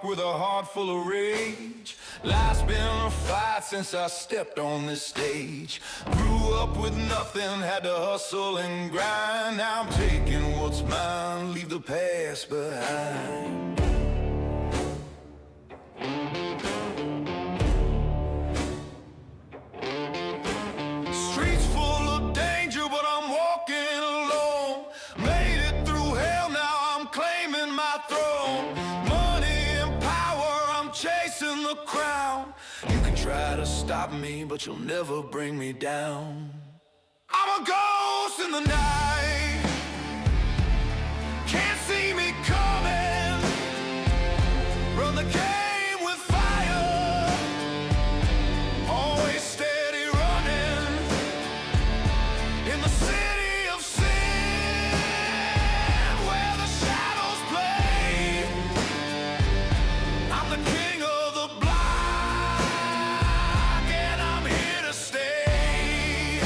walk with a heart full of rage. Life's been a fight since I stepped on this stage. Grew up with nothing, had to hustle and grind. Now I'm taking what's mine, leave the past behind. Streets full of danger, but I'm walking alone. Made it through hell, now I'm claiming my throne. Money and power, I'm chasing the crown. You can try to stop me, but you'll never bring me down. I'm a ghost in the night, can't see me coming. Run the game with fire, always steady running. In the city of sin, where the shadows play, I'm the king of the block, and I'm here to stay.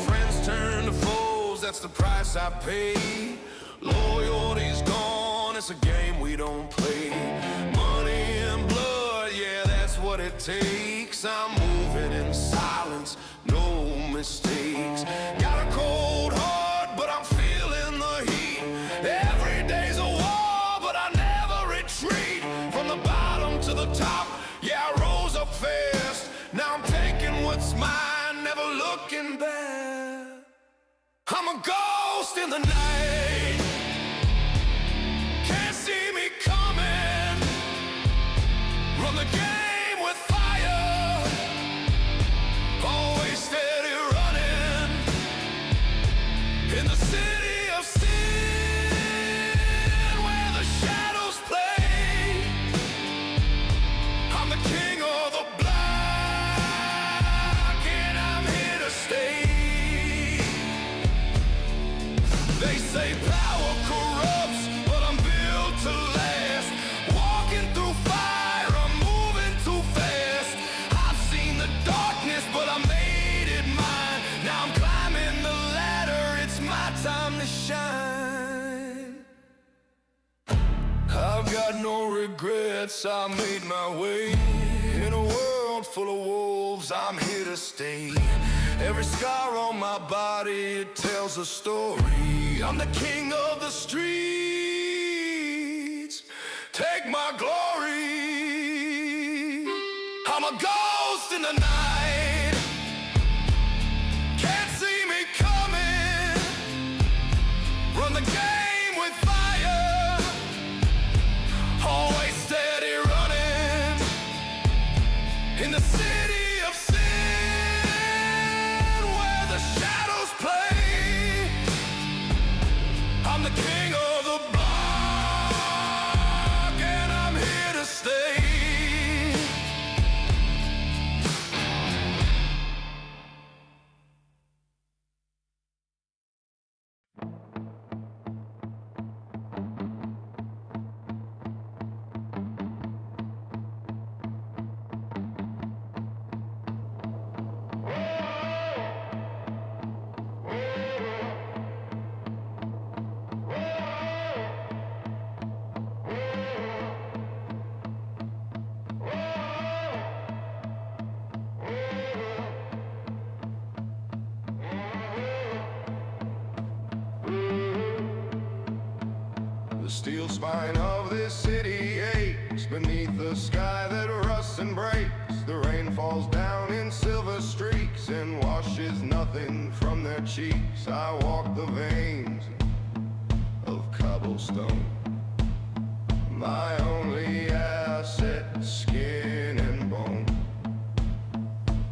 Friends turn to foes, that's the price I pay. Loyalty's gone, it's a game we don't play. Money and blood, yeah, that's what it takes. I'm moving in silence, no mistakes. Got a cold heart, but I'm feeling the heat. Every day's a war, but I never retreat. From the bottom to the top, yeah, I rose up fast. Now I'm taking what's mine, never looking back. I'm a ghost in the night, can't see me coming. Run the game with fire, always steady running. In the city of sin, where the shadows play, I'm the king of the block, and I'm here to stay. They say power corrupts, but I'm built to last. Walking through fire, I'm moving too fast. I've seen the darkness, but I made it mine. Now I'm climbing the ladder, it's my time to shine. I've got no regrets, I made my way. In a world full of wolves, I'm here to stay. Every scar on my body, it tells a story. I'm the king of the streets, take my glory. I'm a ghost in the night, can't see me coming. Run the game with fire, always steady running. In the city of sin, where the shadows play, I'm the king of the block, and I'm here to stay. The steel spine of this city aches beneath the sky that rusts and breaks. The rain falls down in silver streaks and washes nothing from their cheeks. I walk the veins of cobblestone, my only asset, skin and bone,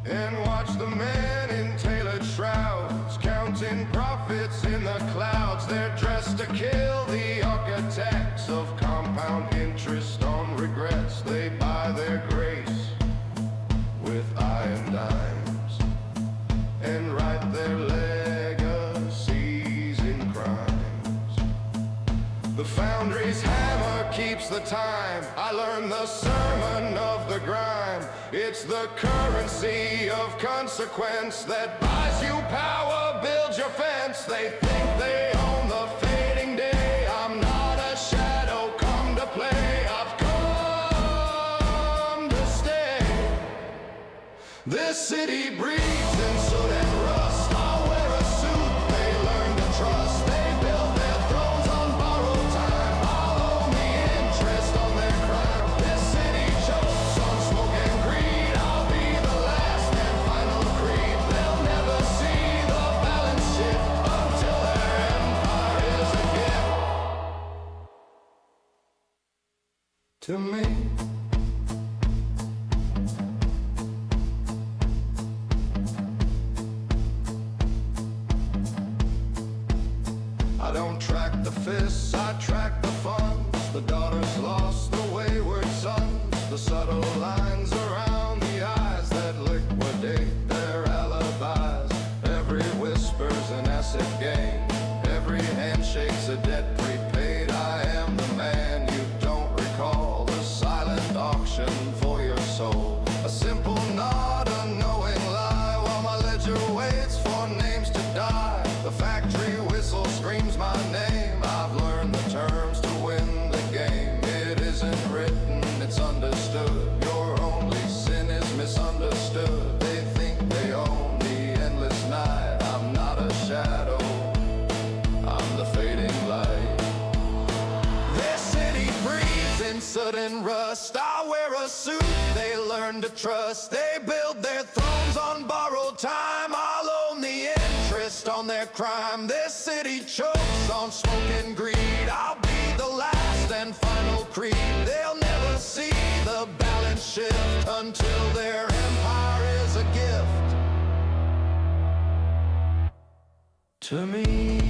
and watch the men in tailored shrouds counting profits in the clouds. They're dressed to kill the architects of compound interest on regrets. They buy their grace with iron dimes and write their legacies in crimes. The foundry's hammer keeps the time. I learned the sermon of the grime. It's the currency of consequence that buys you power, builds build your fence. They think they own the fading day. I'm not a shadow come to play. I've come to stay. This city breathes in soot and rust. I'll wear a suit they learn to trust. They build their thrones on borrowed time. I'll own the interest on their crime. This city chokes on smoke and greed. I'll be the last and final creed. They'll never see the balance shift until their empire is a gift to me. I don't track the fists, I track the funds. The daughters lost, the wayward sons. The subtle lines around the eyes that liquidate their alibis. Every whisper's an asset gain. Every handshake's a debt prepaid. I am the man you don't recall. The silent auction for your soul. A simple nod, a knowing lie, while my ledger waits for names to die. The factory whistle screams my name. I've learned the terms to win the game. It isn't written, it's understood. Your only sin is misunderstood. They think they own the endless night. I'm not a shadow, I'm the fading light. This city breathes in soot and rust. I wear a suit they learn to trust. They build their thrones on borrowed time. I'll own the interest on their crime. This city chokes on smoke and greed. I'll be the last and final creed. They'll never see the balance shift until their empire is a gift to me.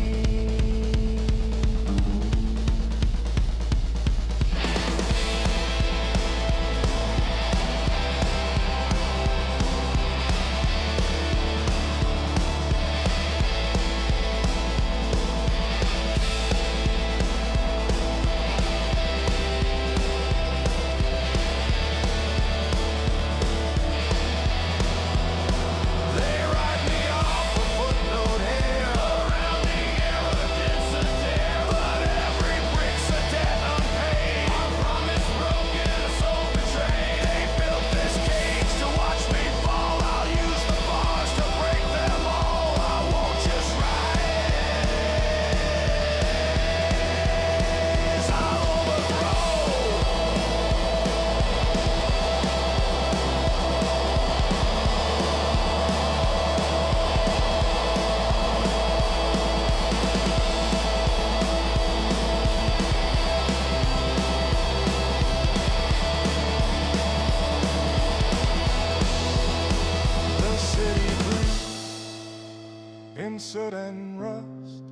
In soot and rust,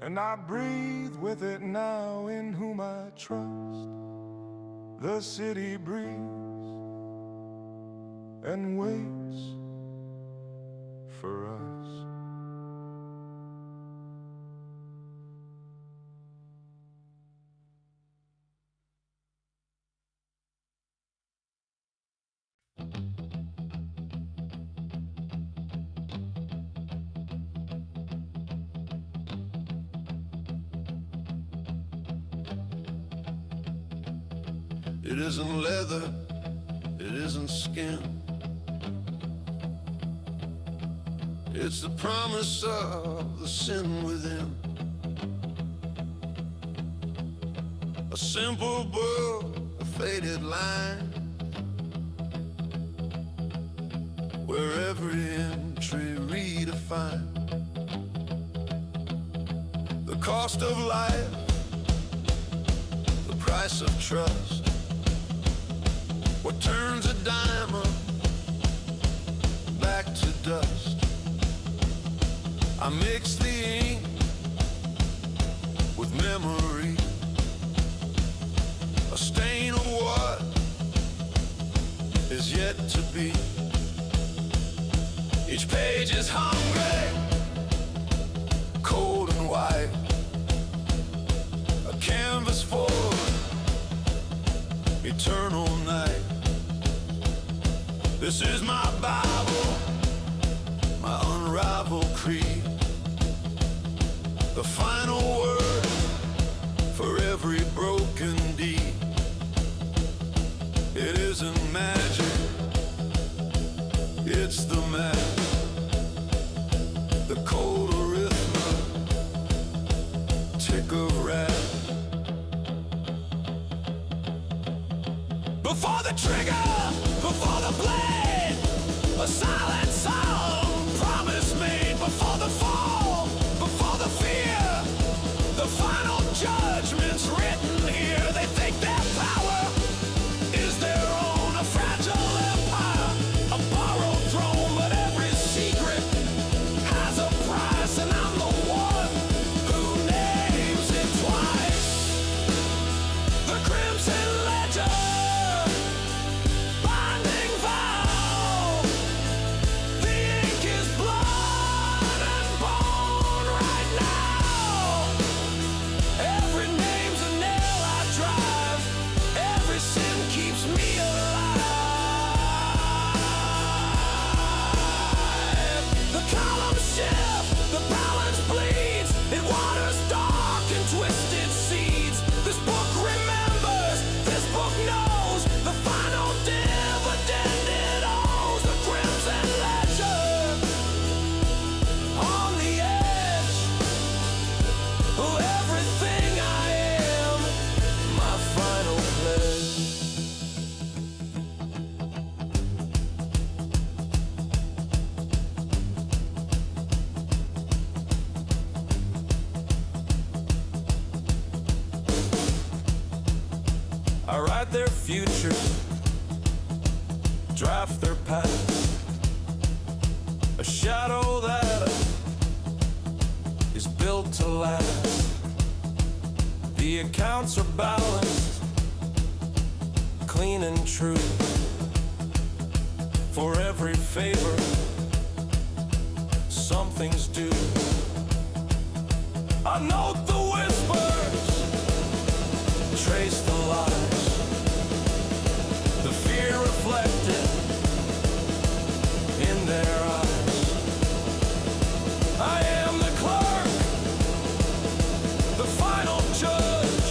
and I breathe with it now, in whom I trust. The city breathes and waits for us. It isn't leather, it isn't skin. It's the promise of the sin within. A simple book, a faded line, where every entry redefined. The cost of life, the price of trust. What turns a diamond back to dust? I mix the ink with memory, a stain of what is yet to be. Each page is hungry, cold and white, a canvas for eternal night. This is my Bible, my unraveled creed, the final word for every broken deed. It isn't magic, it's the math, the cold arithmetic of wrath. Before the trigger, before the blade, a silent song, promise made. Before the fall, before the fear, the final judgment's written here. They think their power is their own, a fragile empire, a borrowed throne, but every secret has a price, and I'm the one who names it twice. The Crimson Ledger, binding vow, the ink is blood and bone right now. Every name's a nail I drive, every sin keeps me alive. The columns shift, the balance bleeds, it waters dark and twisted seeds. This book remembers, this book knows, the final dividend it owes. The Crimson Ledger, on the edge of everything I am, my final pledge. I write their future, draft their past, a shadow that is built to last. The accounts are balanced, clean and true. For every favor, something's due. I note the whispers, trace the lies, the fear reflected in their eyes. I am the clerk, the final judge,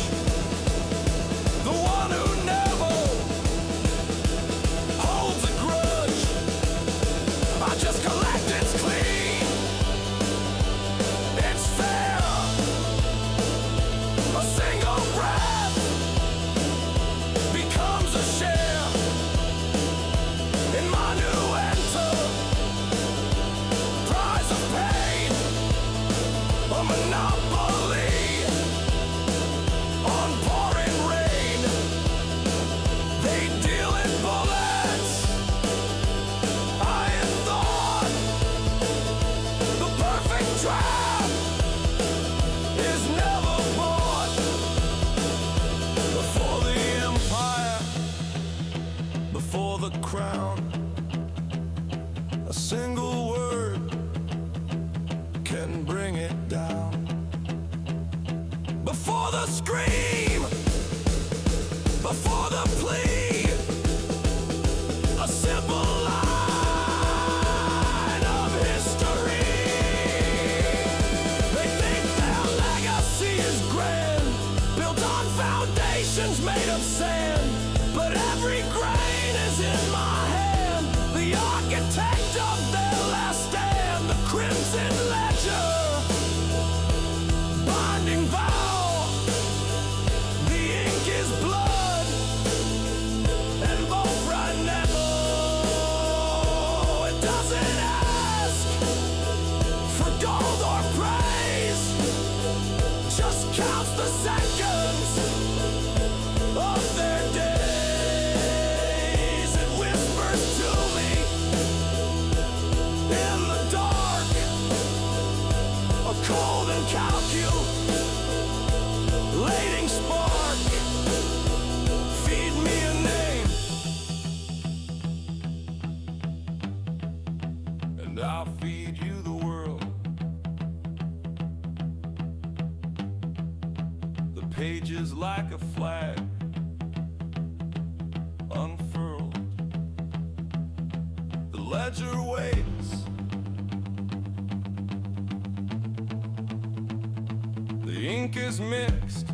the one who never holds a grudge. I just collect, it's clean, it's fair. A single breath becomes a share in my new enterprise of pain, a monopoly on pouring rain. They deal in bullets, I had thought the perfect trap is never bought. Before the empire, before the crown, a single word can bring it down. Before the scream, before the plea, a simple line of history. They think their legacy is grand, built on foundations made of sand. But every grain is in my hand, the architect of their last stand. The Crimson Ledger, binding vow, the ink is blood and both right now. It doesn't ask for gold or praise, just counts the seconds of their days. It whispers to me in the dark, a cold and calculating spark. Feed me a name, and I'll feed you the world. The pages like a flag unfurled. The ledger waits The ink is mixed.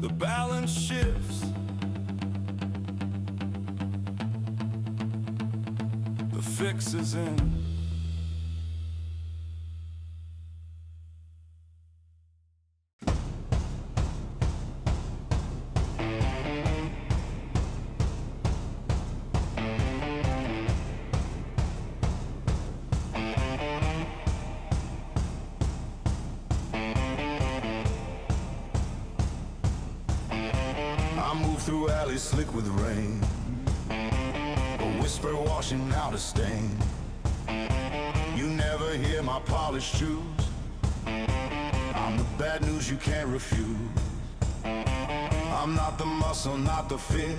The balance shifts. The fix is in. Through alleys slick with rain, a whisper washing out a stain. You never hear my polished shoes. I'm the bad news you can't refuse. I'm not the muscle, not the fit,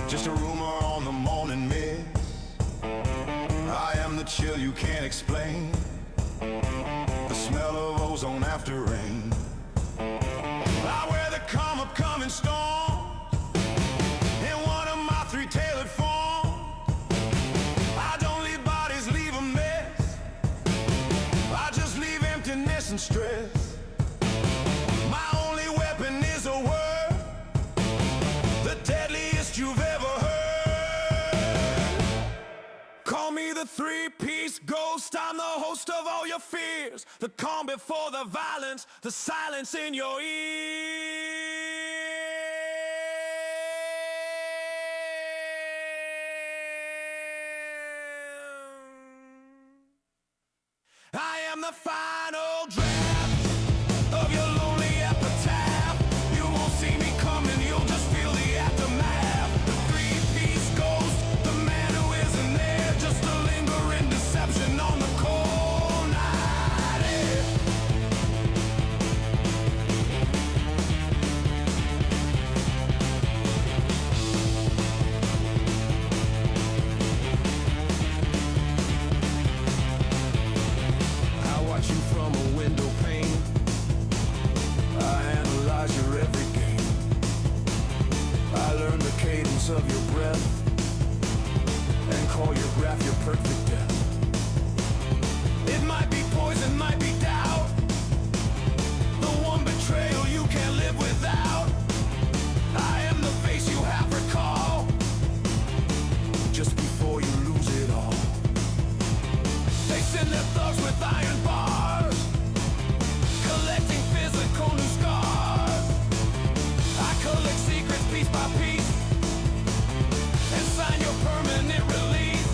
just a rumor on the morning mist. I am the chill you can't explain, the smell of ozone after rain. I wear the come up coming storm in one of my three-tailored forms. I don't leave bodies, leave a mess. I just leave emptiness and stress. My only weapon is a word, the deadliest you've ever heard. Call me the three-piece ghost, I'm the host of all your fears. The calm before the violence, the silence in your ears. I am the final draft of your lonely epitaph. You won't see me coming, you'll just feel the aftermath. The three-piece ghost, the man who isn't there, just a lingering deception on the cold night air. I watch you from a window pane. I analyze your every game. I learn the cadence of your breath and call your graph your perfect death. It might be poison, might be doubt, the one betrayal you can't live without. I am the face you have recall, just before you lose it all. They send their thugs with iron bars, collecting physical new scars. I collect secrets piece by piece and sign your permanent release.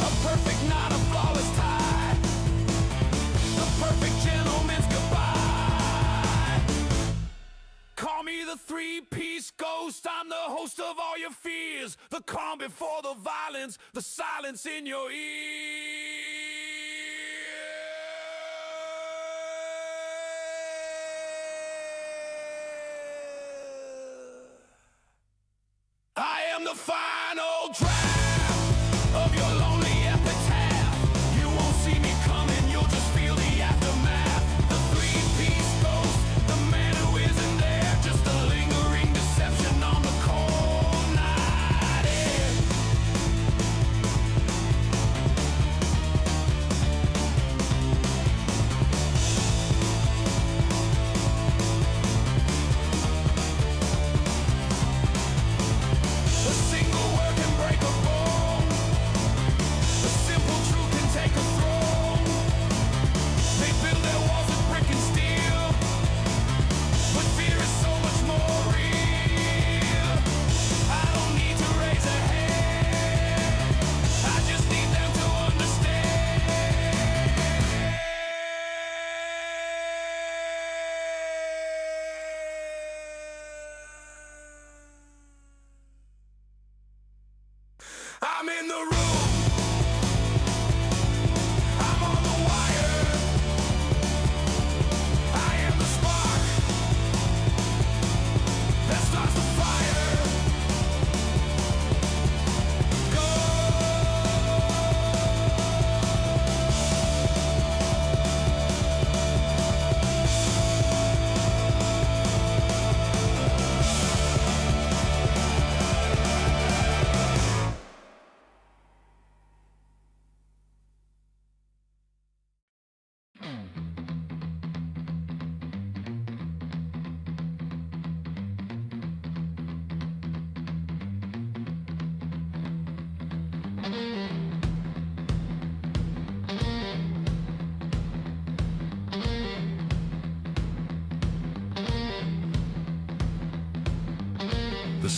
A perfect knot, a flawless tie, the perfect gentleman's goodbye. Call me the three-piece ghost, I'm the host of all your fears. The calm before the violence, the silence in your ear. I am the final draft of your lonely epitaph. You won't see me coming, you'll just feel the aftermath. The three-piece ghost, the man who isn't there, just a lingering deception on the cold night air. A single word can break a bone, a simple truth can take a throne. They build their walls with brick and steel, but fear is so much more real. I don't need to raise a hand, I just need them to understand. I'm in the room, I'm on the wire. I am the spark that starts the fire. Go.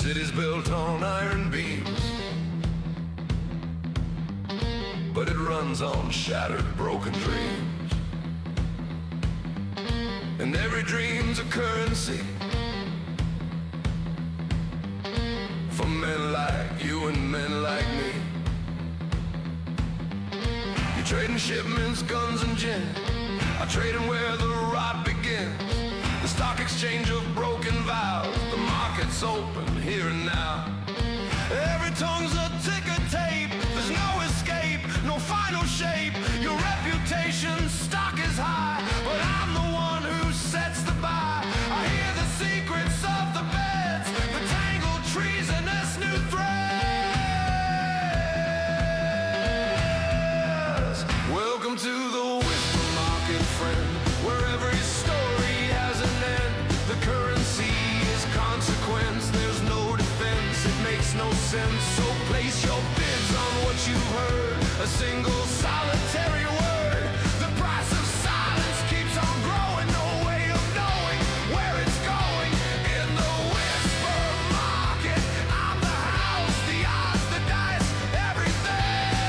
city's built on iron beams, but it runs on shattered, broken dreams. And every dream's a currency for men like you and men like me. You're trading shipments, guns and gin. I'm trading where the rot begins. The stock exchange of broken vows. The market's open here and now. Every tongue's a ticker tape. There's no escape, no final shape. Your reputation stock is high, but I'm the one who sets the buy. I hear the secrets of the beds, the tangled treasonous new threads. Welcome to the whisper market, friend, where every story has an end. The currency is consequence. There's no defense, it makes no sense. So place your bids on what you've heard. A single solitary word. The price of silence keeps on growing. No way of knowing where it's going. In the whisper market, I'm the house, the odds, the dice, everything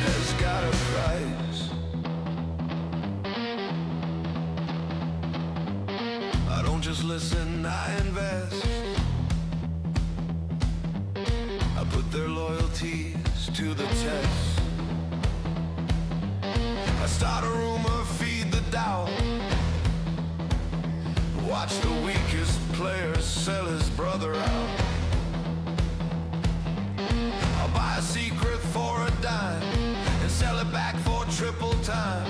has got a price. I don't just listen, I invest. I put their loyalties to the test. I start a rumor, feed the doubt. Watch the weakest player sell his brother out. I'll buy a secret for a dime and sell it back for triple time.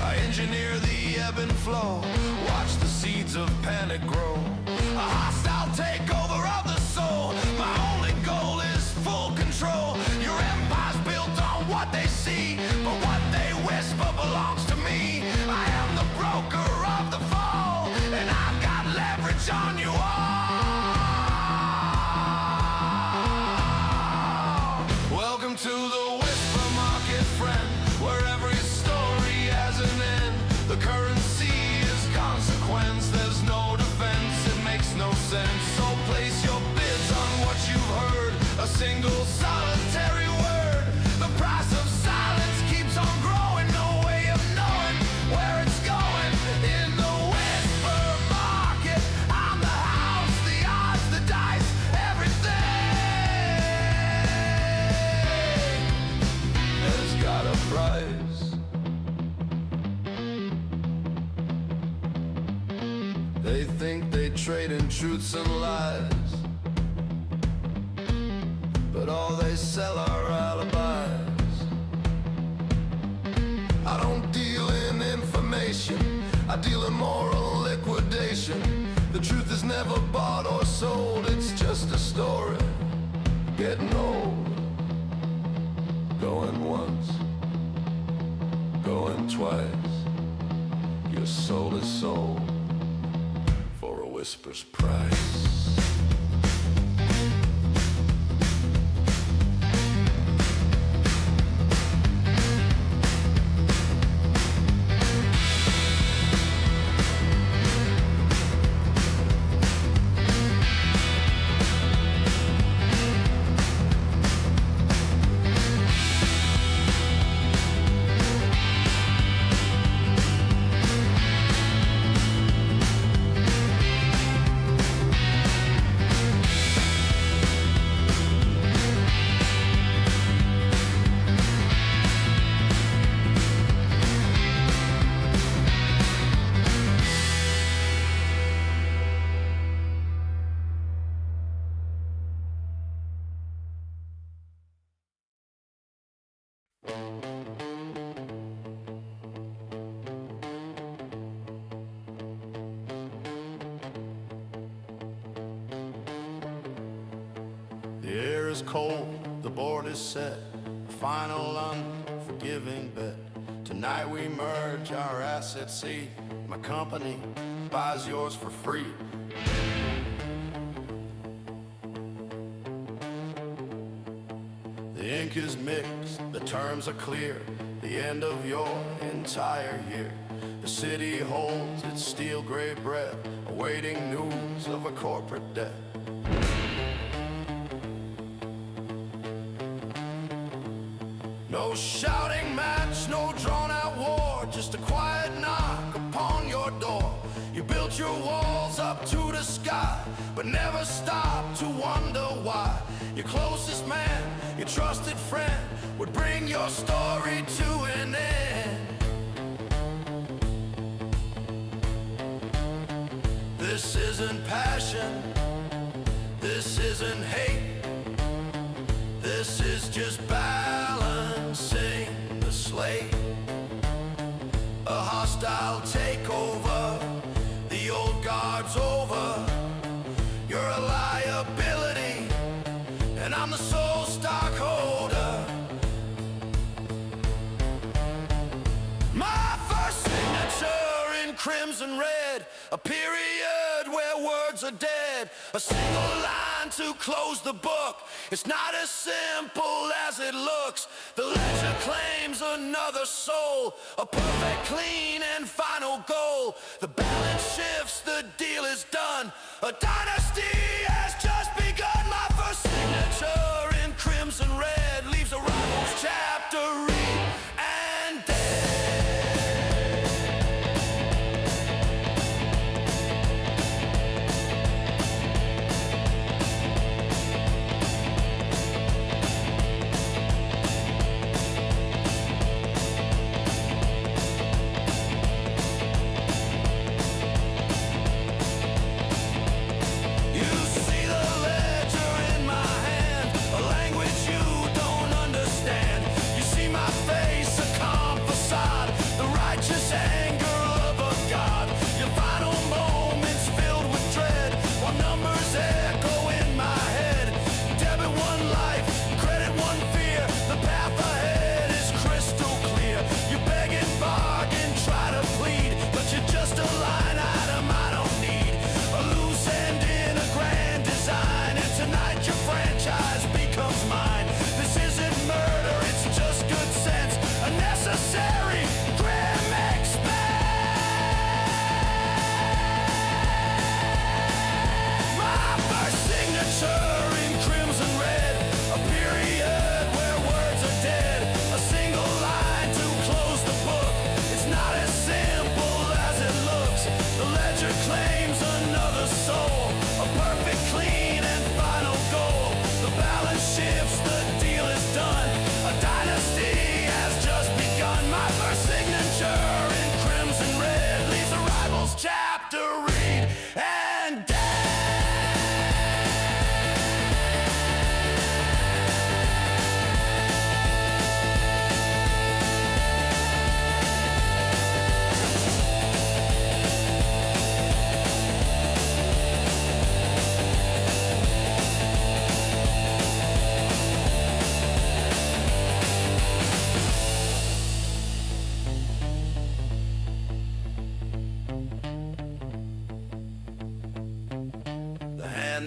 I engineer the ebb and flow. Watch the seeds of panic grow. A hostile takeover of the soul. My only goal is full control. Your empire's built on what they see, but what they whisper belongs to me. I am the broker of the fall, and I've got leverage on you all. Welcome to the whisper market, friend, where every story has an end. The currency is consequence. There's no defense, it makes no sense. So place your bids on what you've heard. A single solitary word. The price of silence keeps on growing. No way of knowing where it's going. In the whisper market, I'm the house, the odds, the dice, everything has got a price. They think they trade in truths and lies, but all they sell are alibis. I don't deal in information, I deal in moral liquidation. The truth is never bought or sold, it's just a story getting old. Going once, going twice. Your soul is sold for a whisper's price. The air is cold, the board is set, a final unforgiving bet. Tonight we merge our assets, see, my company buys yours for free. The ink is mixed, the terms are clear, the end of your entire year. The city holds its steel gray breath, a awaiting news of a corporate death. No shouting match, no drawn-out war, just a quiet knock upon your door. You built your walls up to the sky, but never stopped to wonder why. Your closest man, your trusted friend, would bring your story to an end. This isn't passion, this isn't hate, this is just balancing the slate. A hostile takeover, the old guard's over. You're a liability, and I'm the sole stockholder. My first signature in crimson red, a period where words are dead, a single line to close the book. It's not as simple as it looks. The ledger claims another soul, a perfect, clean, and final goal. The balance shifts, the deal is done. A dynasty has just begun. My first signature in crimson red leaves a rival's chapter read and dead.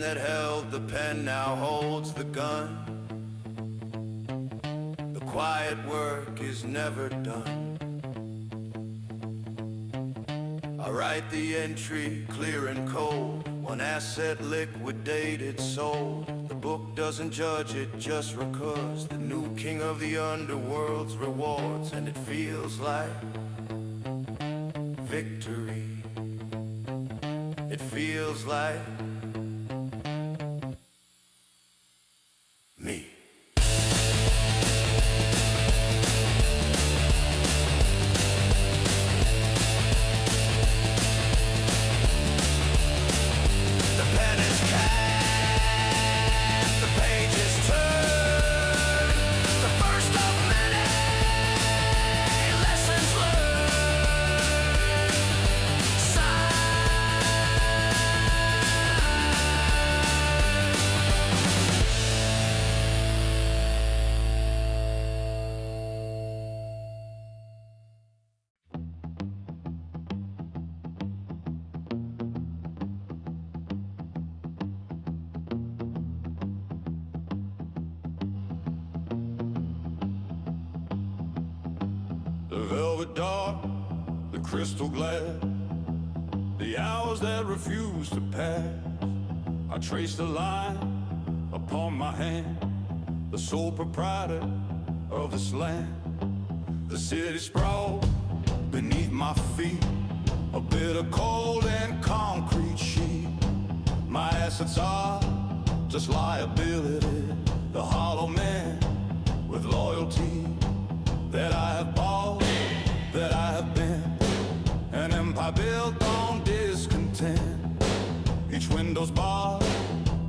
That held the pen now holds the gun. The quiet work is never done. I write the entry clear and cold. One asset liquidated, sold. The book doesn't judge, it just records the new king of the underworld's rewards. And it feels like victory. It feels like me. The pen is cast, the page is turned, the first of many lessons learned. The velvet dark, the crystal glass, the hours that refuse to pass. I trace the line upon my hand, the sole proprietor of this land. The city sprawled beneath my feet, a bit of cold and concrete sheet. My assets are just liability, the hollow man with loyalty that I have bought, that I have been. An empire built on discontent, each window's barred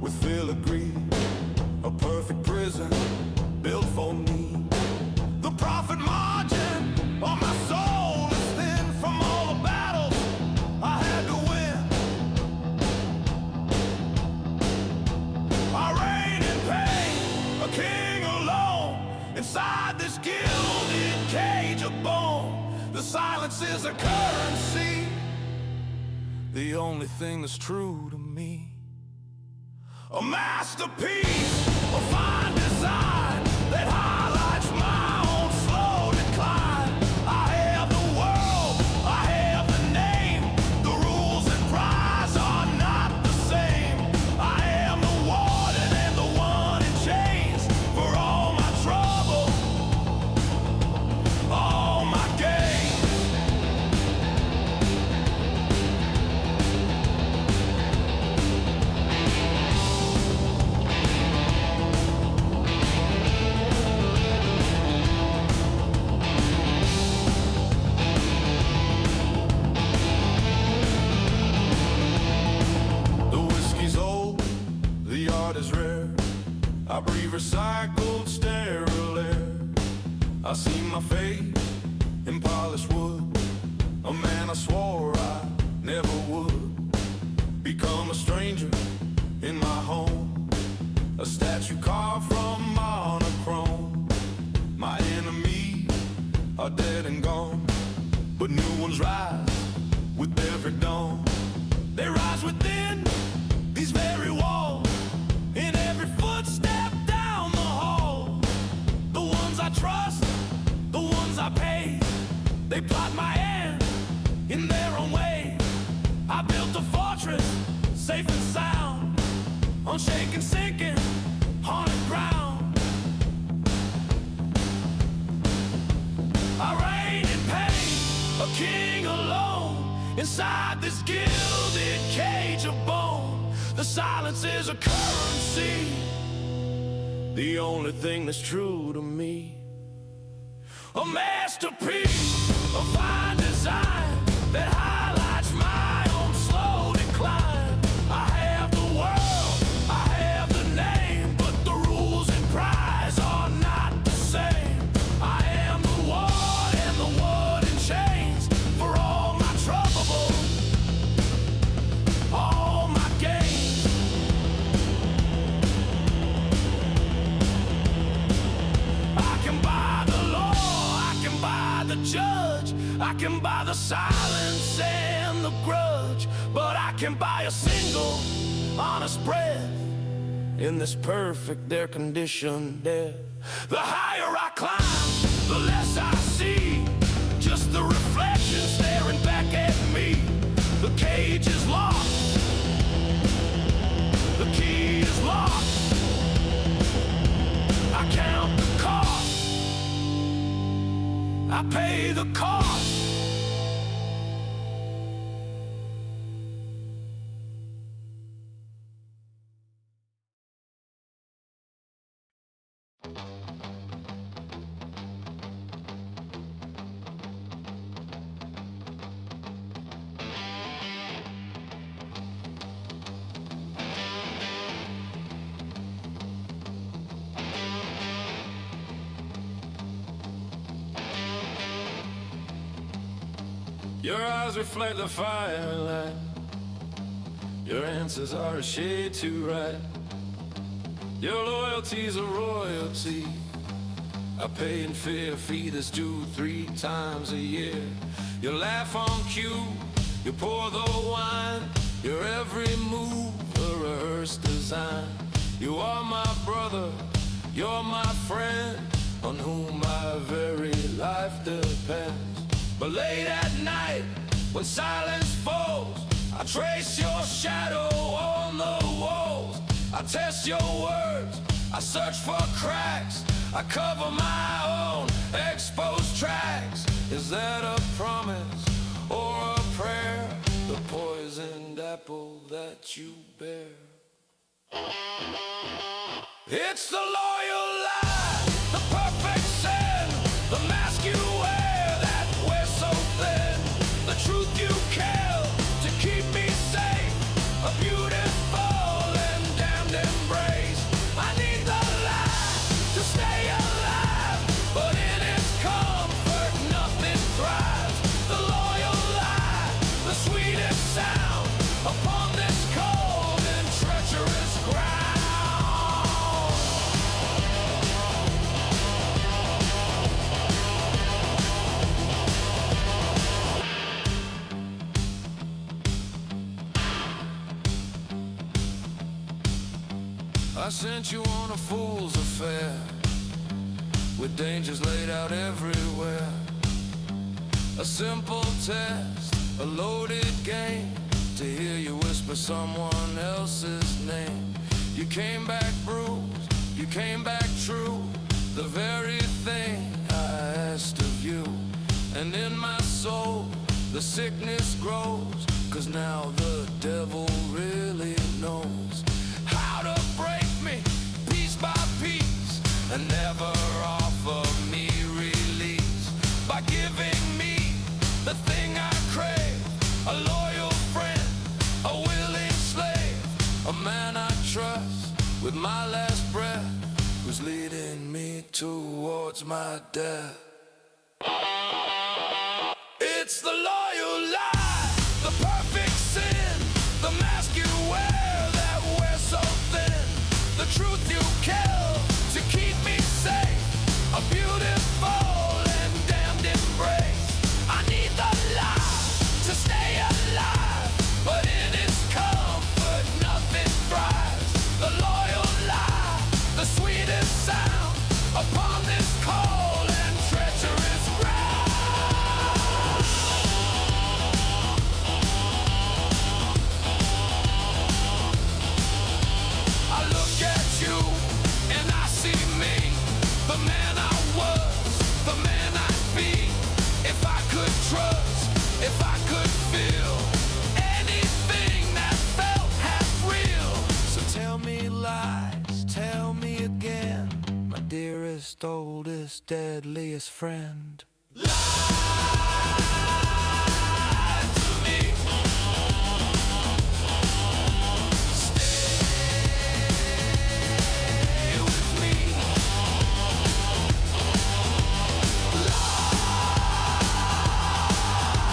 with filigree, a perfect prison built for me. The profit margin on my soul is thin from all the battles I had to win. I reign in pain, a king alone, inside this gilded cage of bone. The silence is a currency, the only thing that's true to me. A masterpiece, a fine design that highlights my own slow decline. I have the world, I have the name, the rules and prize are not the same. I am the warden and the one in chains for all my trouble, all my gain. Is rare. I breathe recycled sterile air. I see my face in polished wood, a man I swore I never would. Become a stranger in my home, a statue carved from monochrome. My enemies are dead and gone, but new ones rise with every dawn. They rise within these very walls, in every footstep down the hall. The ones I trust, the ones I pay, they plot my end in their own way. I built a fortress, safe and sound, unshaken, sinking, haunted ground. I reign in pain, a king alone, inside this gilded cage of bone. The silence is a currency, the only thing that's true to me. A masterpiece, a fine design that highlights my own slow decline. I have the world, I have the name, but the rules and prize are not the same. I am the one and the one in chains for all my trouble, all my gain. I can buy the law, I can buy the judge, I can buy the silence and the grudge, but I can buy a single honest breath in this perfect air-conditioned death. The higher I climb, the less I see, just the reflection staring back at me. The cage is locked, the key is locked. I count the cost, I pay the cost. Your eyes reflect the firelight, your answers are a shade too right. Your loyalty's a royalty, I pay in fair fee that's due 3 times a year. You laugh on cue, you pour the wine, your every move a rehearsed design. You are my brother, you're my friend, on whom my very life depends. But late at night, when silence falls, trace your shadow on the walls. I test your words, I search for cracks. I cover my own exposed tracks. Is that a promise or a prayer? The poisoned apple that you bear. It's the loyal lie, the perfect sin, the mask you wear that wears so thin, the truth you kill to keep me safe, a beautiful and damned embrace. I need the lie to stay alive, but in its comfort nothing thrives. The loyal lie, the sweetest sound upon this cold and treacherous ground. I sent you on a fool's affair, with dangers laid out everywhere. A simple test, a loaded game, to hear you whisper someone else's name. You came back bruised, you came back true, the very thing I asked of you. And in my soul, the sickness grows, 'cause now the devil really knows how to break me piece by piece and never offer me release by giving me the thing I crave, a loyal friend, a willing slave, a man I trust with my last breath, who's leading me towards my death. It's the loyal lie, the perfect sin, the mask you wear that wears so thin, the truth you kill to keep me safe, a beautiful and damned embrace. I need the lie to stay alive, but in its comfort nothing thrives. The loyal lie, the sweetest sound upon this cold and treacherous ground. I look at you and I see me, the man I was, the man I'd be, if I could trust, if I could feel anything that felt half real. So tell me lies, tell me again, my dearest, oldest, deadliest friend. Lie to me. Stay with me.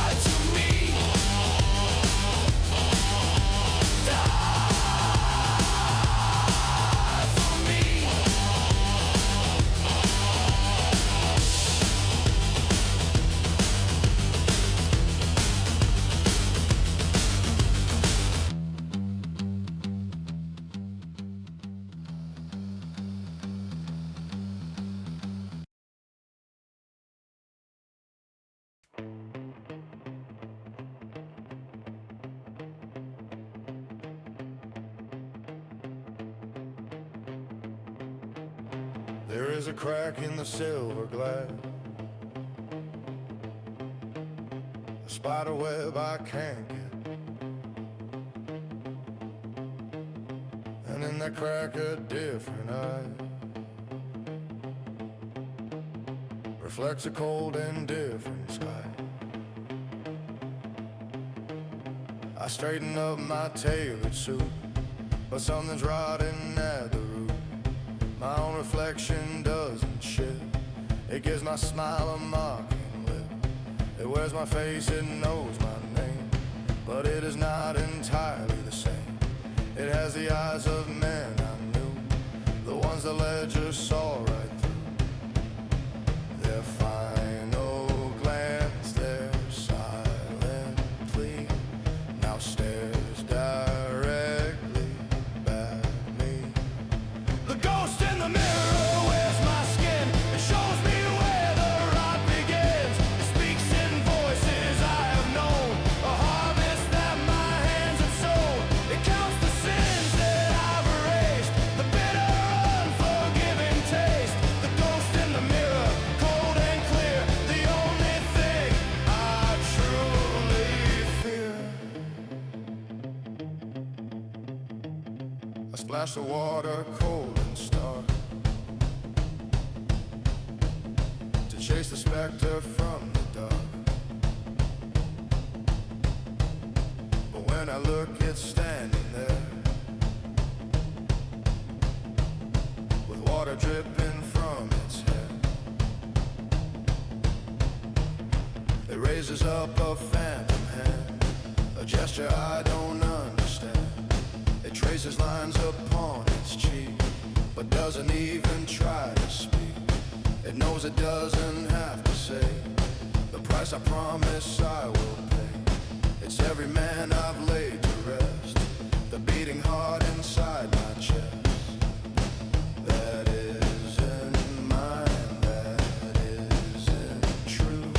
Lie to me. Die for me. There is a crack in the silver glass, a spider web I can't get, and in that crack a different eye reflects a cold and different sky. I straighten up my tailored suit, but something's rotting at the root. My own reflection doesn't shift. It gives my smile a mocking lip. It wears my face, it knows my name, but it is not entirely the same. It has the eyes of men I knew, the ones the ledger saw right through. Their final glance, their silent plea, now stares directly back at me. The ghost in the mirror wears my skin. It shows me where the rot begins. It speaks in voices I have known, a harvest that my hands splash the water cold and start to chase the specter from the dark. But when I look, it's standing there with water dripping from its head. It raises up a phantom hand, a gesture I don't understand. It traces lines upon its cheek, but doesn't even try to speak. It knows it doesn't have to say the price I promise I will pay. It's every man I've laid to rest, the beating heart inside my chest. That isn't mine, that isn't true.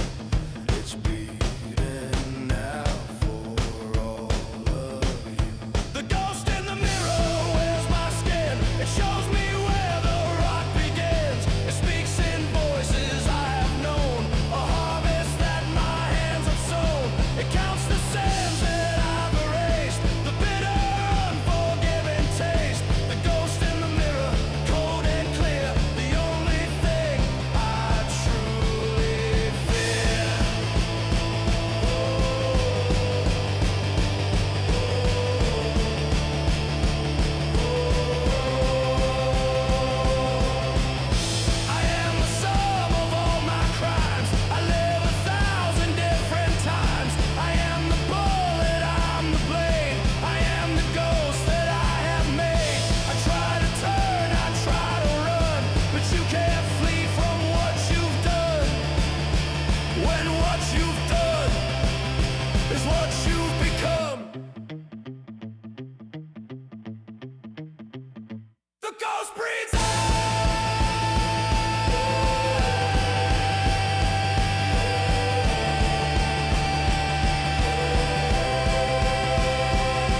It's beating now for all of you. The ghost in the mirror wears my skin. It shows me where the rock begins. It speaks in voices I have known, a harvest that my hands have sown. It counts the sands that I've erased, the bitter, unforgiving taste. The ghost in the mirror, cold and clear, the only thing I truly fear. I am the sum of all my crimes. I live 1,000 different times. I am the bullet, I'm the blade. I am the ghost that I have made. I try to turn, I try to run, but you can't flee from what you've done. When what you've done is what you've become. The ghost breathes out.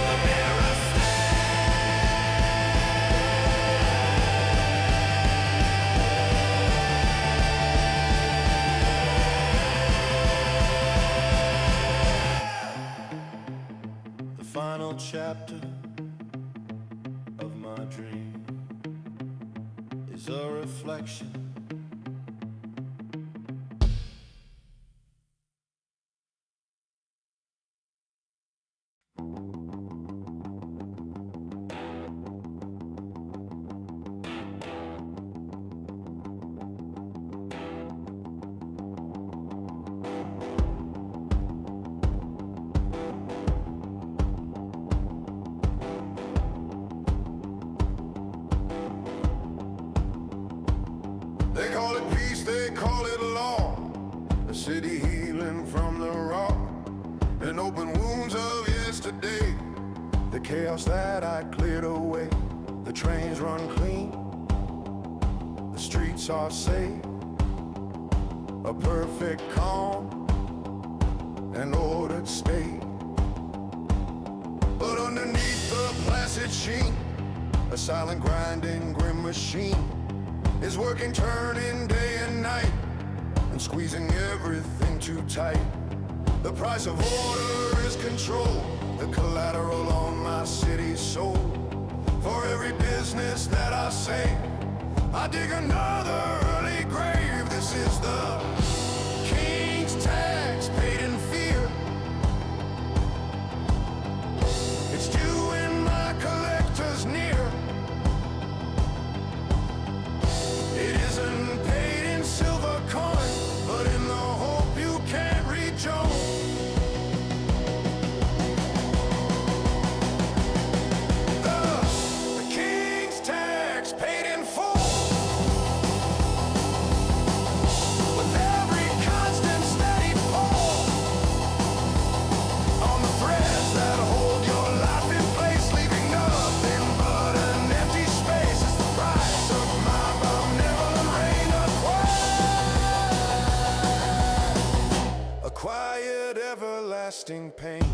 The mirror The final chapter of my dream is a reflection. They call it peace, they call it law. The city healing from the raw and open wounds of yesterday. The chaos that I cleared away. The trains run clean, the streets are safe. A perfect calm, an ordered state. But underneath the placid sheen, a silent grinding grim machine is working, turning day and night, and squeezing everything too tight. The price of order is control, the collateral on my city's soul. For every business that I say, I dig another early grave. This is the king's tax paid in fear. It's due in my collector's near. It isn't paid in silver coin, but in the hope you can't rejoin. The king's tax paid in full. With every constant steady pull on the threads that hold your life in place, leaving nothing but an empty space. It's the price of my benevolent reign acquired. A quiet, everlasting pain.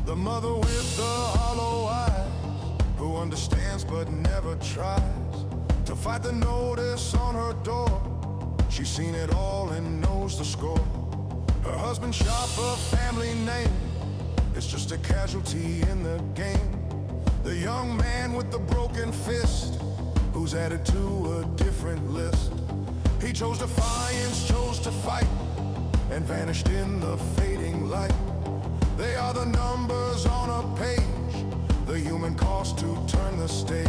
The mother with the hollow eyes, who understands but never tries to fight the notice on her door. She She's seen it all and knows the score. Her husband shot a family name. It's just a casualty in the game. The young man with the broken fist, who's added to a different list. He chose defiance, chose to fight, and vanished in the fading light. They are the numbers on a page, the human cost to turn the stage.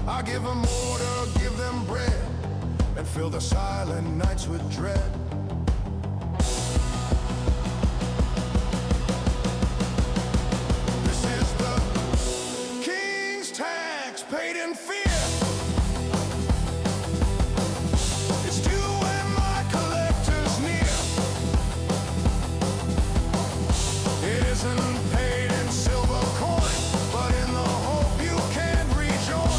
I give them order, give them bread, and fill the silent nights with dread. This is the king's tax paid in fear. It's due when my collector's near. It isn't paid in silver coin, but in the hope you can rejoin.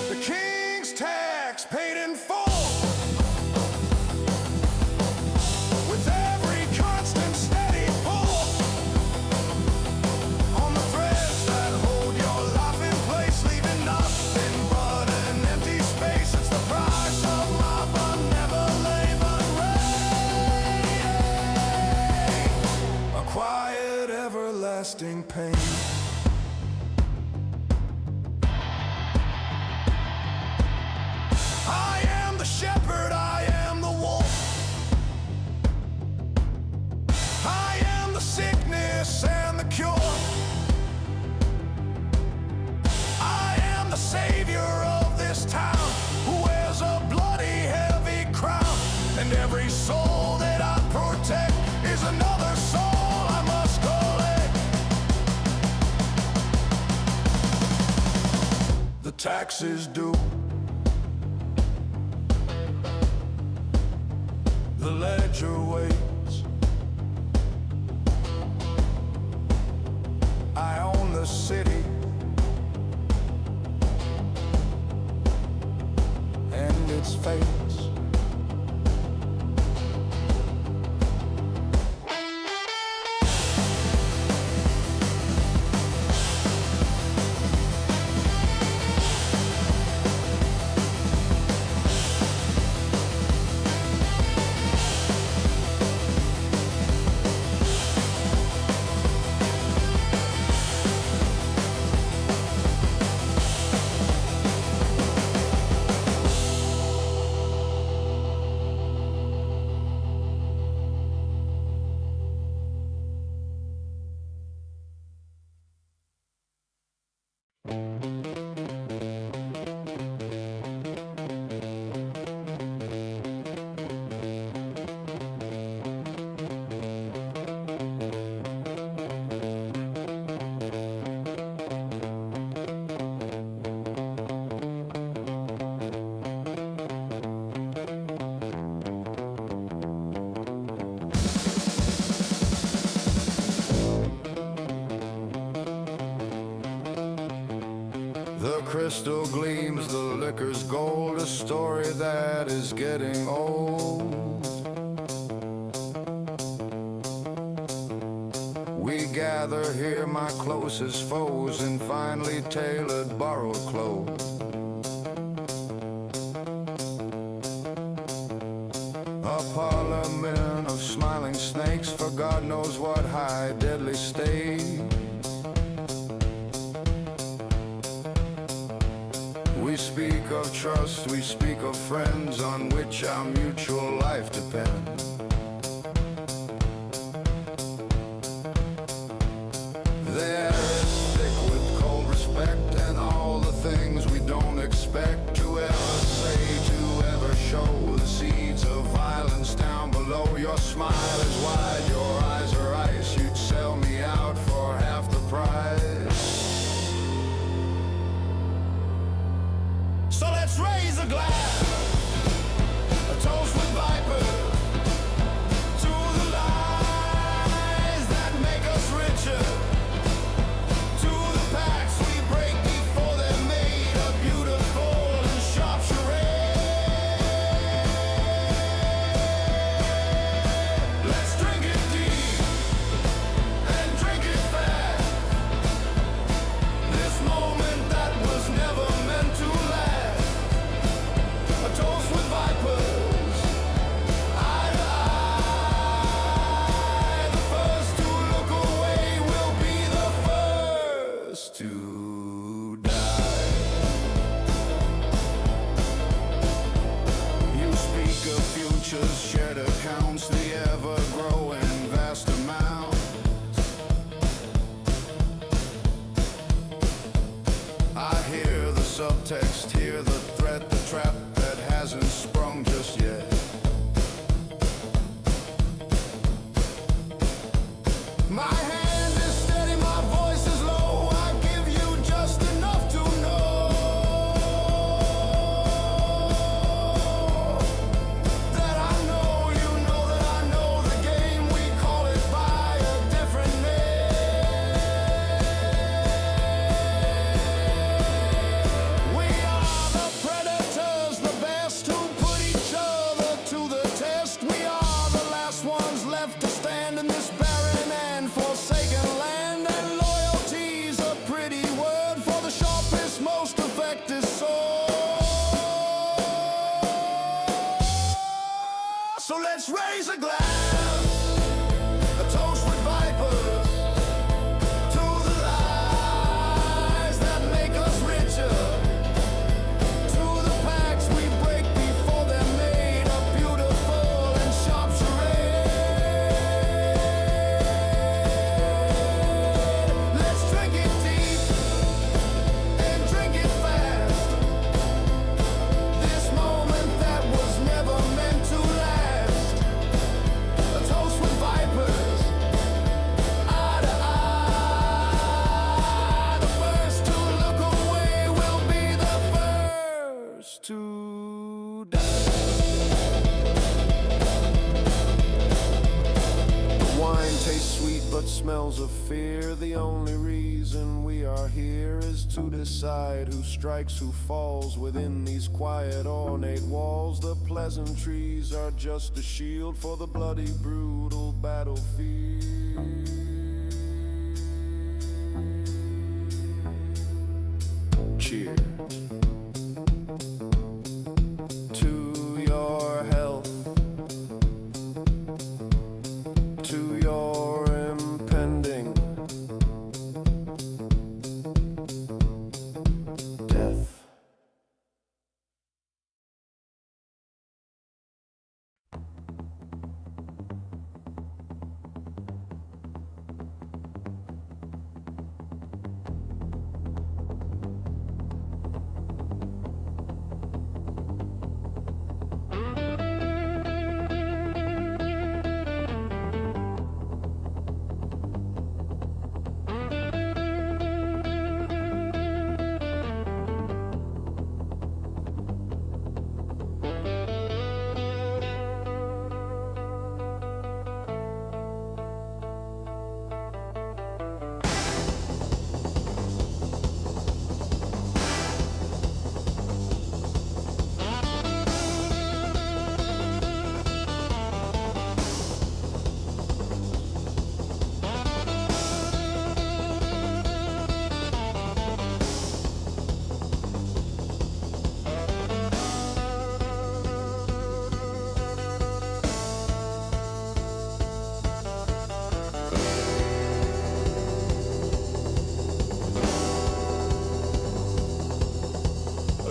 The king's tax paid in full. With every constant steady pull on the threads that hold your life in place, leaving nothing but an empty space. It's the price of my benevolent ray. A quiet, everlasting pain. I am the shepherd, I am the wolf. I am the sickness and the cure. I am the savior of this town, who wears a bloody heavy crown. And every soul that I protect is another soul I must collect. The tax is due. The ledger waits. I own the city and its fates. The crystal gleams, the liquor's gold, a story that is getting old. We gather here, my closest foes, in finely tailored borrowed clothes. A parliament of smiling snakes for God knows what high deadly stakes. We speak of trust, we speak of friends on which our mutual life depends. The air is thick with cold respect and all the things we don't expect to ever say, to ever show. The seeds of violence down below. Your smile is wide, your eyes are ice. You'd sell me out for half the price. So let's raise a glass, a toast with vipers, to the lies that make us richer, to the pacts we break before they're made a beautiful and sharp charade. Let's drink it deep and drink it fast. This moment that was context, hear the threat, the trap that hasn't sprung just yet. My hand is steady, my voice is low. I give you just enough to know that I know you know that I know the game. We call it by a different name. We are the predators, the best who put each other to the test. We are the last ones left to stand in this barren and forsaken land. And loyalty's a pretty word for the sharpest, most effective sword. So let's raise a glass, a toast with vipers, to the lies that make us richer, to the pacts we break before they're made, a beautiful and sharp charade. Let's drink it deep and drink it fast, this moment that was never meant to last. A toast with vipers, eye to eye. The first to look away will be the first to die. The wine tastes sweet but smells of fear. The only reason we are here is to decide who strikes, who falls within these quiet, ornate walls. The pleasantries are just a shield for the bloody, brutal battlefield. Cheers to your health, to your impending death.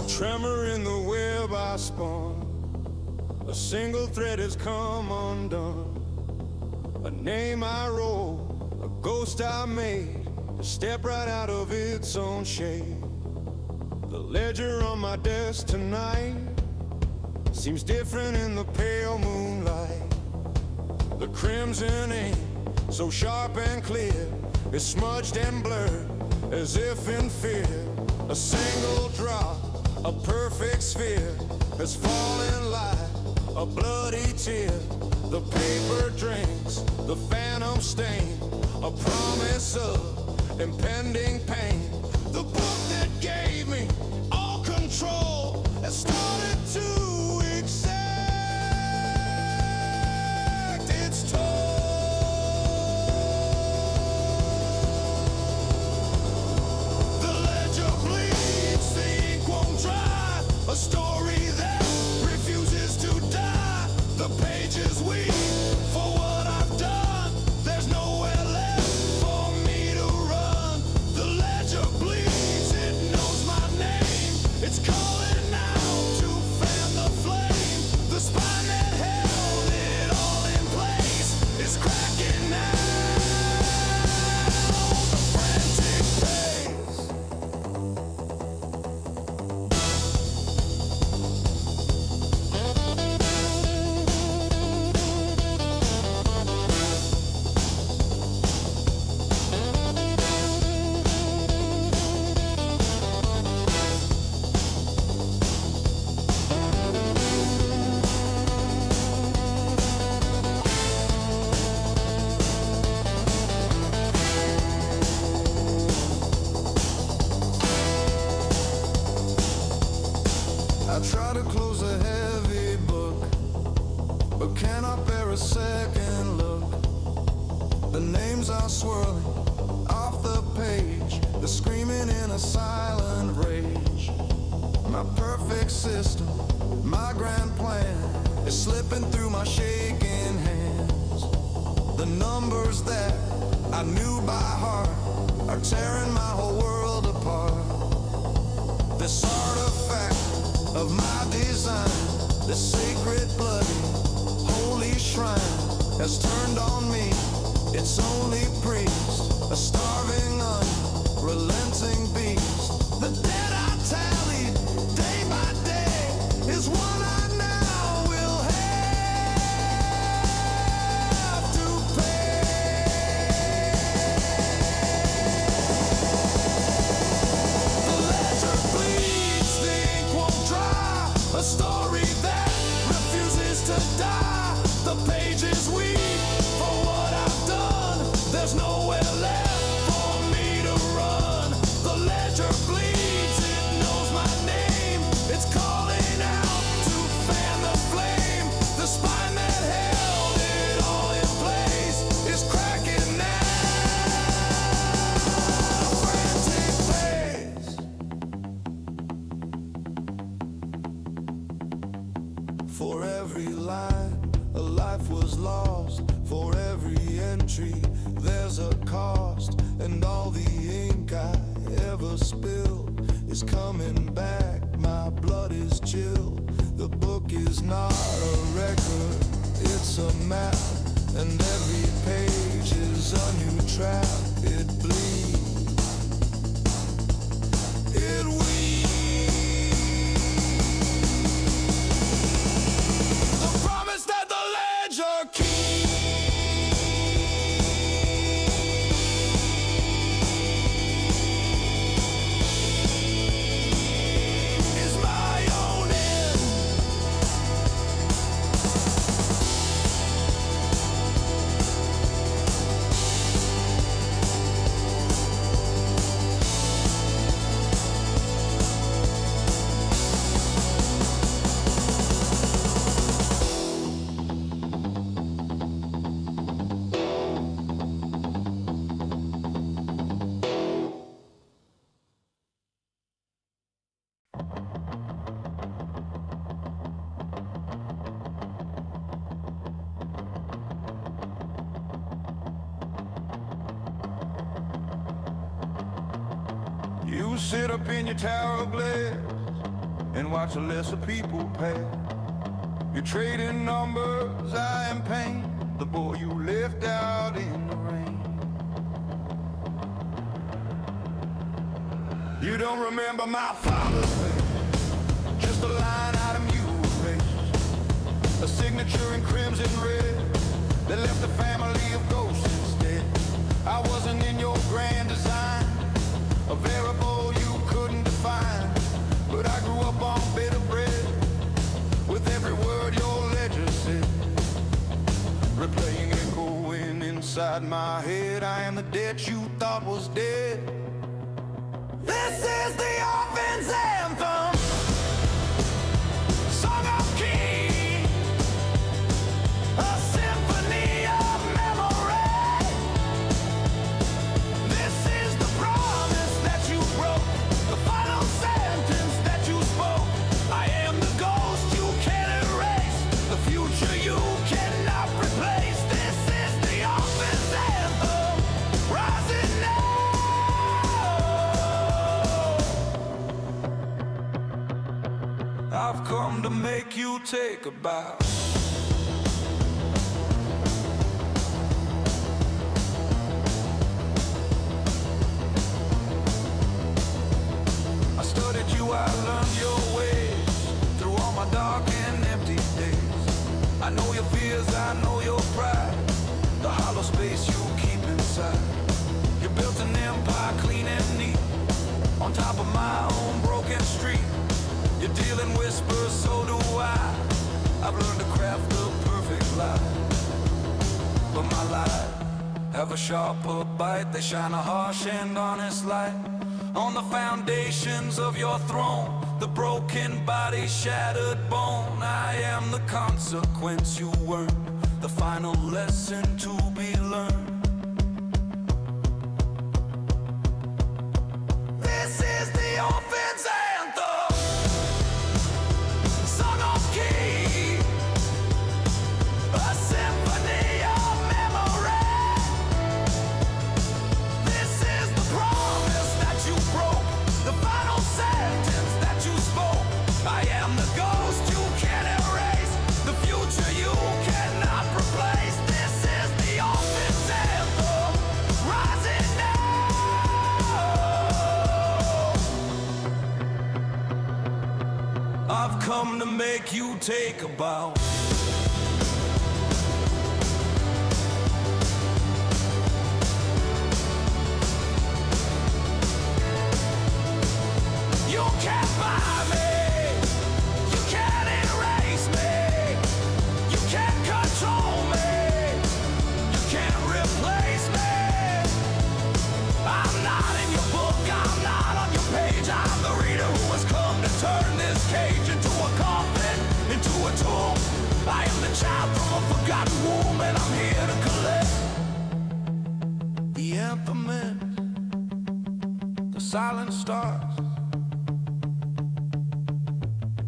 Tremor in the web I spun, a single thread has come undone. A name I wrote, a ghost I made, to step right out of its own shade. The ledger on my desk tonight seems different in the pale moonlight. The crimson ink, so sharp and clear, is smudged and blurred as if in fear. A single drop, a perfect sphere, has fallen like a bloody tear. The paper drinks, the phantom stain, a promise of impending pain. The book that gave me all control has started to exact its toll. The ledger bleeds, the ink won't dry, a story that refuses to die. The pages weep for what I've done. There's nowhere left for me to run. The ledger bleeds, it knows my name. It's calling out to fan the flame. The spine that held it all in place is cracking now. The frantic pace. I try to close a heavy book, but cannot bear a second look. The names are swirling off the page, they're screaming in a silent rage. My perfect system, my grand plan is slipping through my shaking hands. The numbers that I knew by heart are tearing my whole world apart. This artifact of my design, this sacred bloody holy shrine has turned on me, its only priest, a starving, unrelenting beast. The debt I tallied day by day is what I now will have to pay. The ledger bleeds, the ink won't dry, a story that refuses to die. The pages weep for what I've done, there's nowhere left for me to run. The ledger bleeds, it knows my name, it's calling out to fan the flame. The spine that held it all in place is cracking now, frantic pace. For every line, a life was lost. For every entry, there's a cost. And all the ink I ever spilled is coming back. My blood is chilled. The book is not a record, it's a map. And every page is a new trap. It bleeds, it weeps. The promise that the ledger keeps is my own end. You sit up in your tower of glass and watch the lesser people pass. You're trading numbers, I am pain, the boy you left out in the rain. You don't remember my father's face, just a line item you erased, a signature in crimson red that left a family of ghosts instead. I wasn't in your grand design, a variable you couldn't define, but I grew up on bitter bread with every word your ledger said, replaying, echoing inside my head. I am the debt you thought was dead. This is the orphan's anthem, song of key, a symphony of memory. This is the promise that you broke, the final sentence that you spoke. I am the ghost you can't erase, the future you cannot replace. This is the orphan's anthem, rising now. I've come to make you take a bow. I studied you, I learned your ways through all my dark and empty days. I know your fears, I know your pride, the hollow space you keep inside. You built an empire clean and neat on top of my own broken street. You're dealing whispers, so do I. I've learned to craft the perfect lie, but my lies have a sharper bite. They shine a harsh and honest light on the foundations of your throne. the broken body, shattered bone. I am the consequence you weren't, the final lesson to be learned. This is the orphan's anthem, sung off key, a symphony of memory. This is the promise that you broke, the final sentence that you spoke. I am the ghost you can't erase, the future you cannot replace. This is the orphan's anthem, rising now. I've come to make you take a bow. You can't buy me, you can't erase me, you can't control me, you can't replace me. I'm not in your book, I'm not on your page. I'm the reader who has come to turn this cage into a coffin, into a tomb. I am the child from a forgotten womb, and I'm here to collect the anthem ends, the silent stars,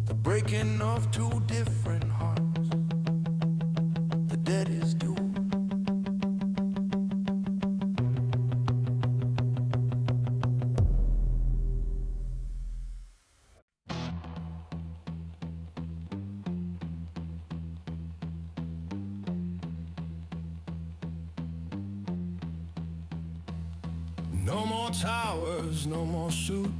the breaking of two different hearts. The dead is due. No more towers, no more suit.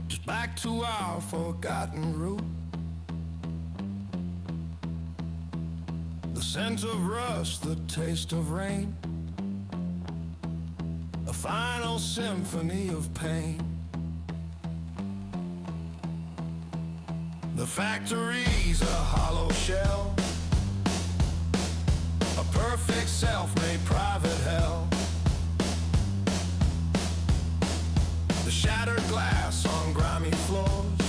Just back to our forgotten root. The scent of rust, the taste of rain, a final symphony of pain. The factory's a hollow shell, a perfect self-made private hell. The shattered glass on grimy floors,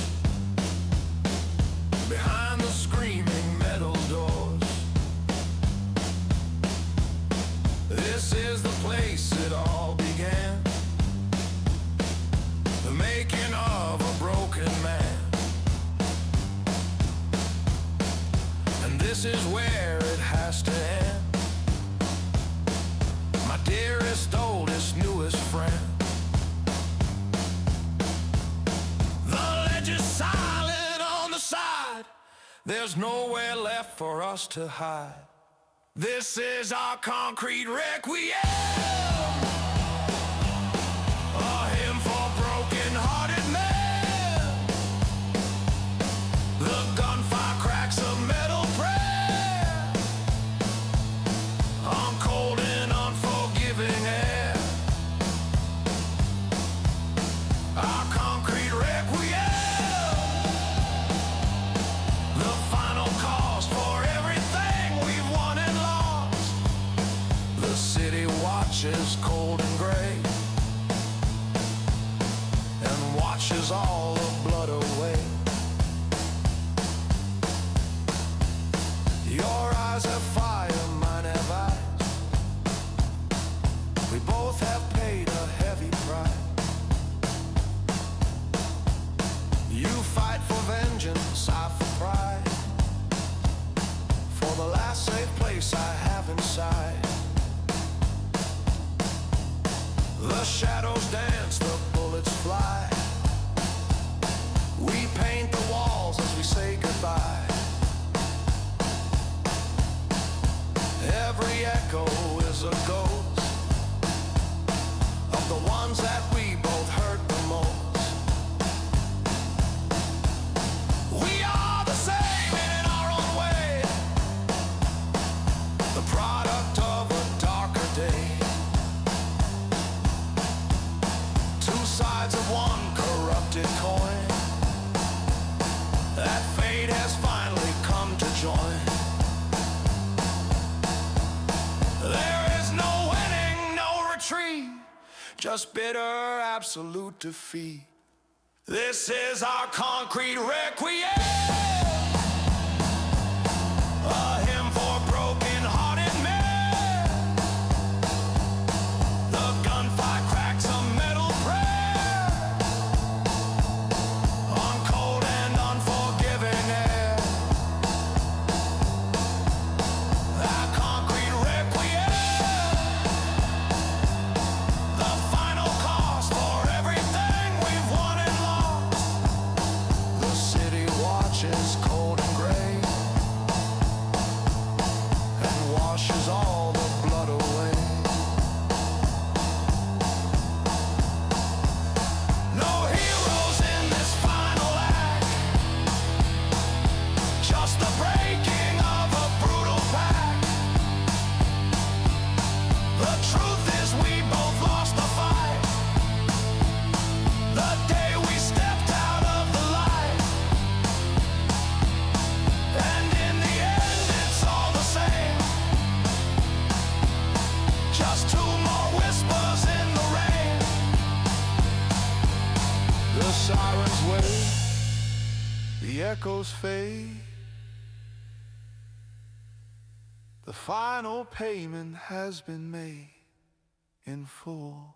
behind the screaming metal doors. This is the place it all began, the making of a broken man. And this is where it has to end, my dearest, oldest, newest friend. Silent on the side, there's nowhere left for us to hide. This is our concrete requiem, a hymn for broken-hearted men. The gunfire cracks a metal prayer on cold and unforgiving air. Our concrete requiem, watches cold and gray, and watches all the blood away. Your eyes have fire, mine have eyes. We both have paid a heavy price. You fight for vengeance, I for pride, for the last safe place I have inside. The shadows dance, the bullets fly. We paint the walls as we say goodbye. Every echo is a ghost of the ones that we both hurt the most. We are the same in our own way, the product of a darker day. Sides of one corrupted coin that fate has finally come to join. There is no winning, no retreat, just bitter absolute defeat. This is our concrete requiem, a hymn for broken-hearted men. The gunfire cracks a metal prayer on cold and unforgiving air. Our concrete requiem, the final cost for everything we've won and lost. The city watches cold and gray and washes all the blood away. No heroes in this final act, just the breaking of a brutal pact. The truth is we both lost the fight the day we stepped out of the light. And in the end it's all the same, just two more whispers in the rain. The sirens wait, the echoes fade. The final payment has been made in full.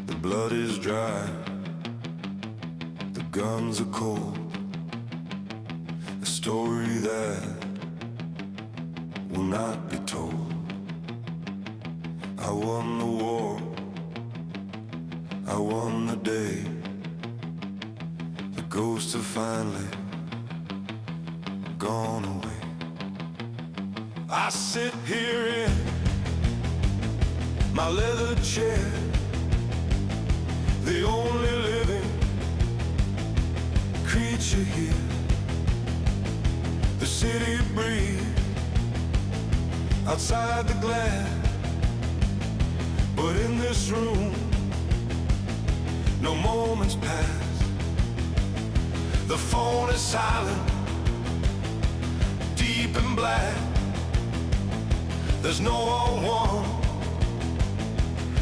The blood is dry, the guns are cold, a story that will not be told. I won the war, I won the day. The ghosts have finally gone away. I sit here in my leather chair, the only living creature here. The city breathes outside the glass, but in this room no moments pass. The phone is silent, deep and black. There's no one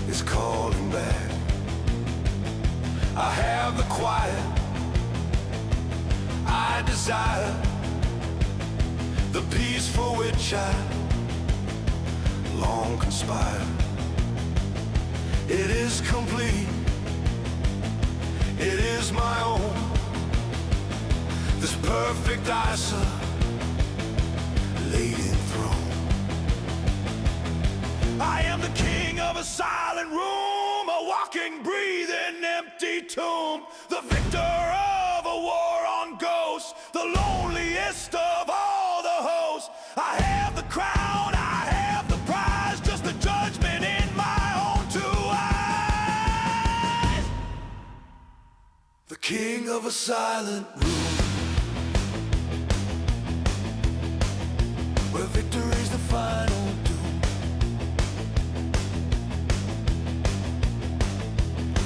is calling back. I have the quiet I desire, the peace for which I long conspire. It is complete, it is my own, this perfect isolating throne. I am the king of a silent room, a walking, breathing, empty tomb, the victor of a war on ghosts, the loneliest of all the hosts. I have the crown, I have the prize, just the judgment in my own two eyes. The king of a silent room, where victory's the final doom.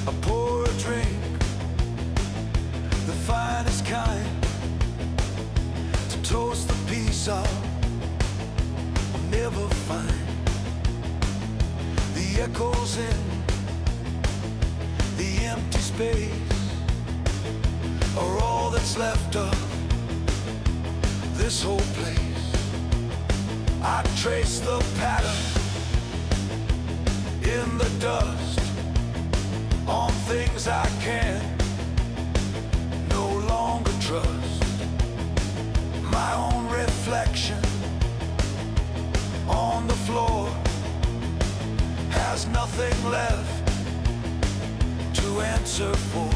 I pour a drink, the finest kind, to toast the peace I'll never find. The echoes in the empty space are all that's left of this whole place. I trace the pattern in the dust on things I can no longer trust. My own reflection on the floor has nothing left to answer for.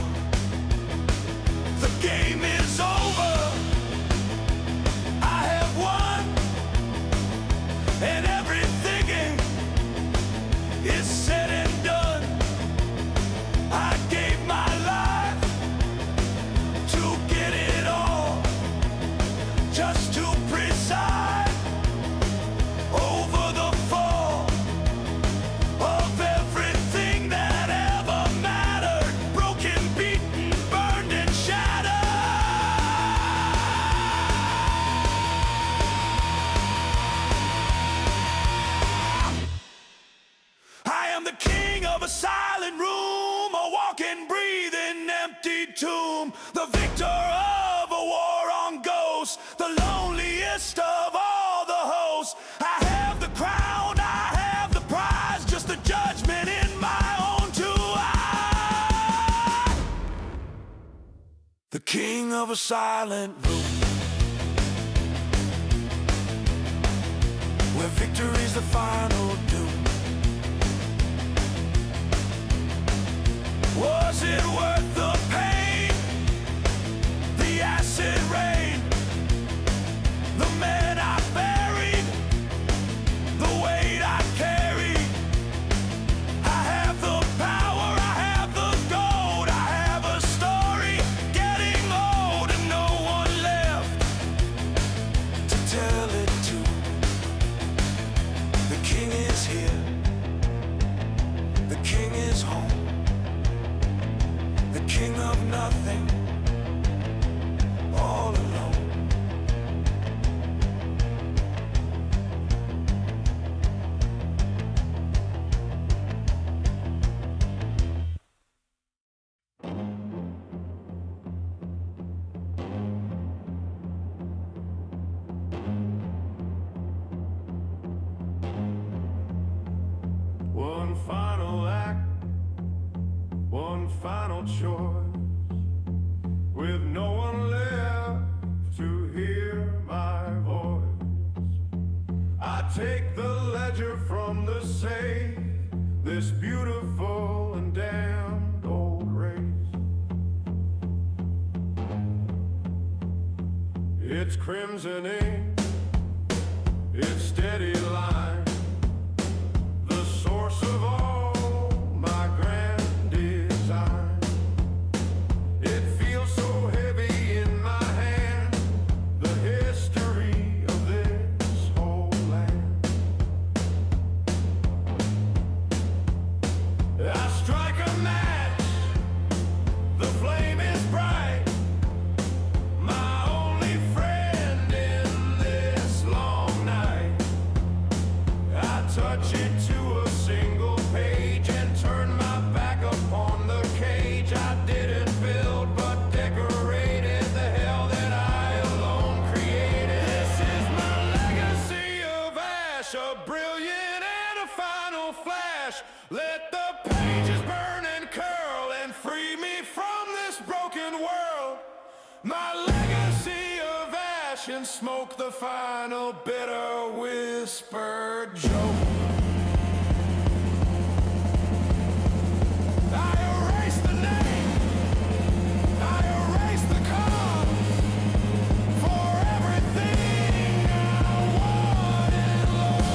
The game is over. I have won, and everything is said and done. I gave my life to get it all, just to preside over the fall of everything that ever mattered. Broken, beaten, burned and shattered. I am the king of a silent room, a walking, breathing, empty tomb, the victor of a war on ghosts, the loneliest of all the hosts. I have the crown, I have the prize, just the judgment in my own two eyes. The king of a silent room, where victory's the final doom. Was it worth the pain, the acid rain, the men I buried, the weight I carried? I have the power, I have the gold, I have a story getting old, and no one left to tell it to. The king is here, the king is home, the king of nothing, all alone. One final act, one final choice, with no one left to hear my voice. I take the ledger from the safe, this beautiful and damned old race. It's crimson ink, it's steady line, the source of all my grand design. It feels so heavy in my hand, the history of this whole land. I strike a match, the flame is bright, my only friend in this long night. I touch it to a single page and turn my back upon the cage I didn't build but decorated, the hell that I alone created. This is my legacy of ash, a brilliant and a final flash. Let the pages burn and curl and free me from this broken world. My legacy of ash and smoke, the final bitter whispered joke. I erase the name, I erase the cause, for everything I wanted lost.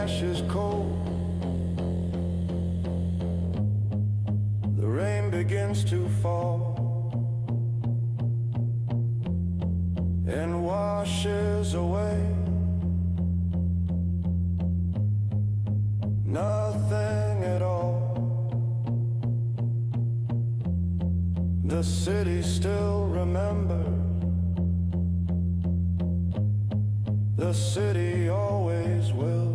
ash is cold. The rain begins to fall and washes away nothing at all. The city still remembers. The city always will.